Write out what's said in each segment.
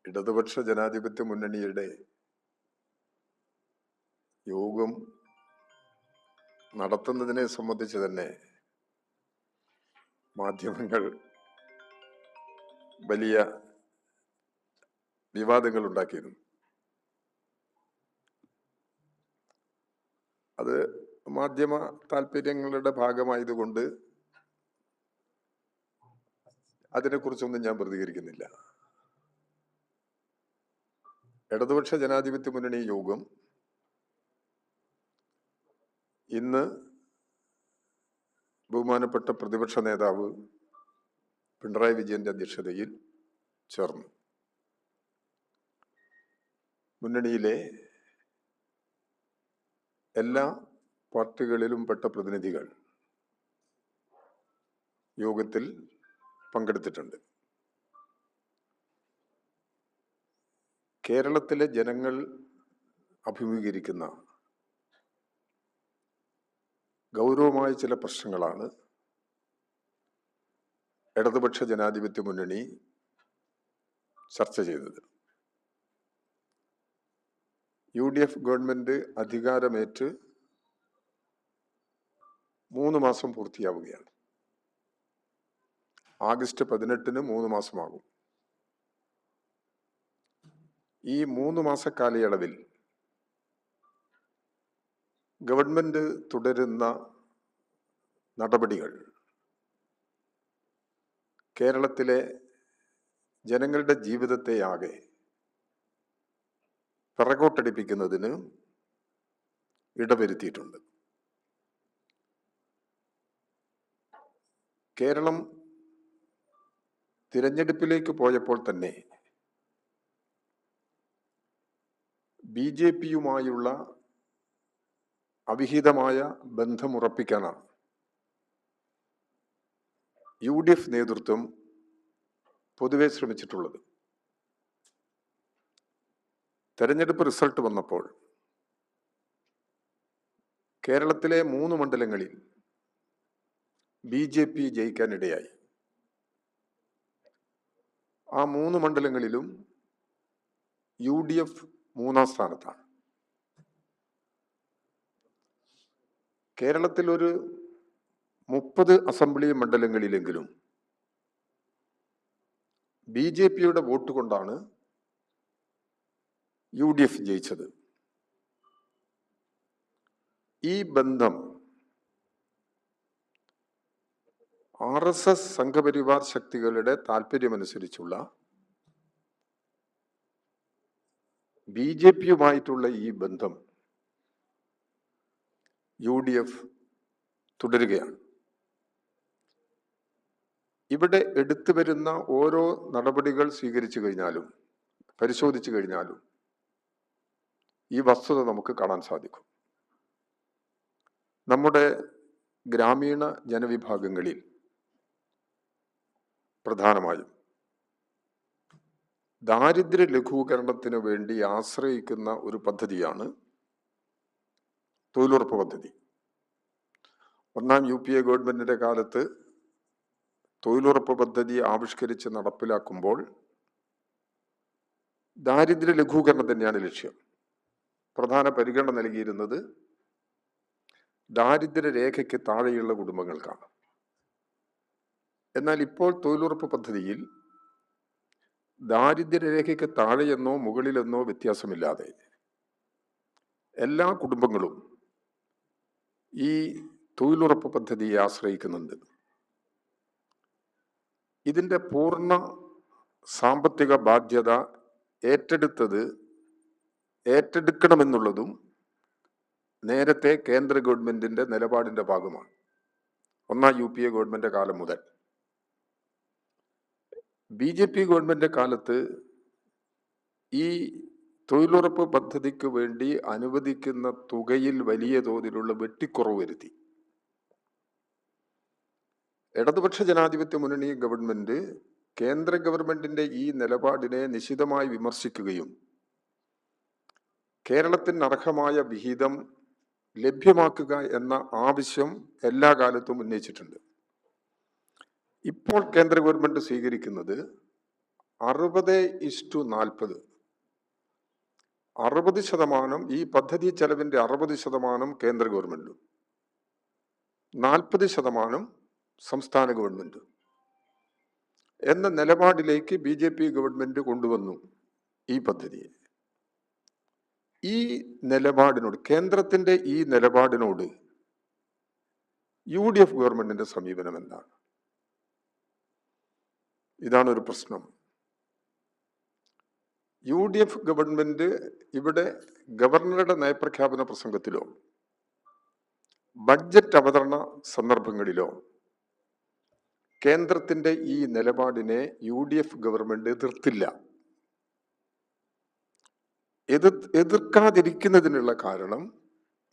ഇടതുപക്ഷ ജനാധിപത്യ മുന്നണിയുടെ യോഗം നടത്തുന്നതിനെ സംബന്ധിച്ച് തന്നെ മാധ്യമങ്ങൾ വലിയ വിവാദങ്ങൾ ഉണ്ടാക്കിയിരുന്നു. അത് മാധ്യമ താല്പര്യങ്ങളുടെ ഭാഗമായതുകൊണ്ട് അതിനെക്കുറിച്ചൊന്നും ഞാൻ പ്രതികരിക്കുന്നില്ല. ഇടതുപക്ഷ ജനാധിപത്യ മുന്നണി യോഗം ഇന്ന് ബഹുമാനപ്പെട്ട പ്രതിപക്ഷ നേതാവ് പിണറായി വിജയന്റെ അധ്യക്ഷതയിൽ ചേർന്നു. മുന്നണിയിലെ എല്ലാ പാർട്ടികളിലും പെട്ട പ്രതിനിധികൾ യോഗത്തിൽ പങ്കെടുത്തിട്ടുണ്ട്. കേരളത്തിലെ ജനങ്ങൾ അഭിമുഖീകരിക്കുന്ന ഗൗരവമായ ചില പ്രശ്നങ്ങളാണ് ഇടതുപക്ഷ ജനാധിപത്യ മുന്നണി ചർച്ച ചെയ്തത്. UDF ഗവൺമെന്റ് അധികാരമേറ്റ് 3 മാസം പൂർത്തിയാവുകയാണ്. ആഗസ്റ്റ് 18-ന് 3 മാസമാകും. ഈ 3 മാസ കാലയളവിൽ ഗവൺമെന്റ് തുടരുന്ന നടപടികൾ കേരളത്തിലെ ജനങ്ങളുടെ ജീവിതത്തെയാകെ പിറകോട്ടടിപ്പിക്കുന്നതിന് ഇടവരുത്തിയിട്ടുണ്ട്. കേരളം തിരഞ്ഞെടുപ്പിലേക്ക് പോയപ്പോൾ തന്നെ BJPയുമായുള്ള അവിഹിതമായ ബന്ധമുറപ്പിക്കാനാണ് UDF നേതൃത്വം പൊതുവെ ശ്രമിച്ചിട്ടുള്ളത്. തെരഞ്ഞെടുപ്പ് റിസൾട്ട് വന്നപ്പോൾ കേരളത്തിലെ 3 മണ്ഡലങ്ങളിൽ BJP ജയിക്കാനിടയായി. ആ 3 മണ്ഡലങ്ങളിലും UDF 3-ാം സ്ഥാനത്താണ്. കേരളത്തിൽ ഒരു 30 അസംബ്ലി മണ്ഡലങ്ങളിലെങ്കിലും BJPയുടെ വോട്ട് കൊണ്ടാണ് UDF ജയിച്ചത്. ഈ ബന്ധം RSS സംഘപരിവാർ ശക്തികളുടെ താല്പര്യമനുസരിച്ചുള്ള BJPയുമായിട്ടുള്ള ഈ ബന്ധം UDF തുടരുകയാണ്. ഇവിടെ എടുത്തു വരുന്ന ഓരോ നടപടികൾ സ്വീകരിച്ചു കഴിഞ്ഞാലും പരിശോധിച്ചു കഴിഞ്ഞാലും ഈ വസ്തുത നമുക്ക് കാണാൻ സാധിക്കും. നമ്മുടെ ഗ്രാമീണ ജനവിഭാഗങ്ങളിൽ പ്രധാനമായും ദാരിദ്ര്യ ലഘൂകരണത്തിന് വേണ്ടി ആശ്രയിക്കുന്ന ഒരു പദ്ധതിയാണ് തൊഴിലുറപ്പ് പദ്ധതി. 1-ാം UPA ഗവൺമെന്റിന്റെ കാലത്ത് തൊഴിലുറപ്പ് പദ്ധതി ആവിഷ്കരിച്ച് നടപ്പിലാക്കുമ്പോൾ ദാരിദ്ര്യ ലഘൂകരണം തന്നെയാണ് ലക്ഷ്യം. പ്രധാന പരിഗണന നൽകിയിരുന്നത് ദാരിദ്ര്യ രേഖയ്ക്ക് താഴെയുള്ള കുടുംബങ്ങൾക്കാണ്. എന്നാൽ ഇപ്പോൾ തൊഴിലുറപ്പ് പദ്ധതിയിൽ ദാരിദ്ര്യ രേഖയ്ക്ക് താഴെയെന്നോ മുകളിലെന്നോ വ്യത്യാസമില്ലാതെ എല്ലാ കുടുംബങ്ങളും ഈ തൊഴിലുറപ്പ് പദ്ധതിയെ ആശ്രയിക്കുന്നുണ്ട്. ഇതിൻ്റെ പൂർണ്ണ സാമ്പത്തിക ബാധ്യത ഏറ്റെടുക്കണമെന്നുള്ളതും നേരത്തെ കേന്ദ്ര ഗവൺമെന്റിന്റെ നിലപാടിന്റെ ഭാഗമാണ്. 1-ാം UPA ഗവൺമെന്റ് കാലം മുതൽ BJP ഗവൺമെന്റ് കാലത്ത് ഈ തൊഴിലുറപ്പ് പദ്ധതിക്ക് വേണ്ടി അനുവദിക്കുന്ന തുകയിൽ വലിയ തോതിലുള്ള വെട്ടിക്കുറവ് വരുത്തി. ഇടതുപക്ഷ ജനാധിപത്യ മുന്നണി ഗവൺമെന്റ് കേന്ദ്ര ഗവൺമെന്റിന്റെ ഈ നിലപാടിനെ നിശിതമായി വിമർശിക്കുകയും കേരളത്തിന് അർഹമായ വിഹിതം ലഭ്യമാക്കുക എന്ന ആവശ്യം എല്ലാ കാലത്തും ഉന്നയിച്ചിട്ടുണ്ട്. ഇപ്പോൾ കേന്ദ്ര ഗവൺമെന്റ് സ്വീകരിക്കുന്നത് 60:40. 60% ഈ പദ്ധതി ചെലവിന്റെ 60% കേന്ദ്ര ഗവൺമെന്റും 40% സംസ്ഥാന ഗവൺമെന്റ് എന്ന നിലപാടിലേക്ക് BJP ഗവൺമെന്റ് കൊണ്ടുവന്നു ഈ പദ്ധതിയെ. ഈ നിലപാടിനോട്, കേന്ദ്രത്തിന്റെ ഈ നിലപാടിനോട് UDF ഗവൺമെന്റിന്റെ സമീപനം എന്താണ്? ഇതാണ് ഒരു പ്രശ്നം. UDF ഗവൺമെന്റ് ഇവിടെ ഗവർണറുടെ നയപ്രഖ്യാപന പ്രസംഗത്തിലോ ബഡ്ജറ്റ് അവതരണ സന്ദർഭങ്ങളിലോ കേന്ദ്രത്തിന്റെ ഈ നിലപാടിനെ UDF ഗവൺമെന്റ് എതിർത്തില്ല. എതിർക്കാതിരിക്കുന്നതിനുള്ള കാരണം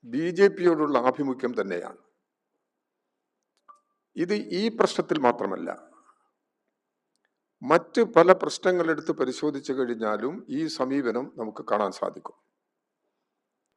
BJPയോടുള്ള ആഭിമുഖ്യം തന്നെയാണ്. ഇത് ഈ പ്രശ്നത്തിൽ മാത്രമല്ല, മറ്റ് പല പ്രശ്നങ്ങളെടുത്ത് പരിശോധിച്ചു കഴിഞ്ഞാലും ഈ സമീപനം നമുക്ക് കാണാൻ സാധിക്കും.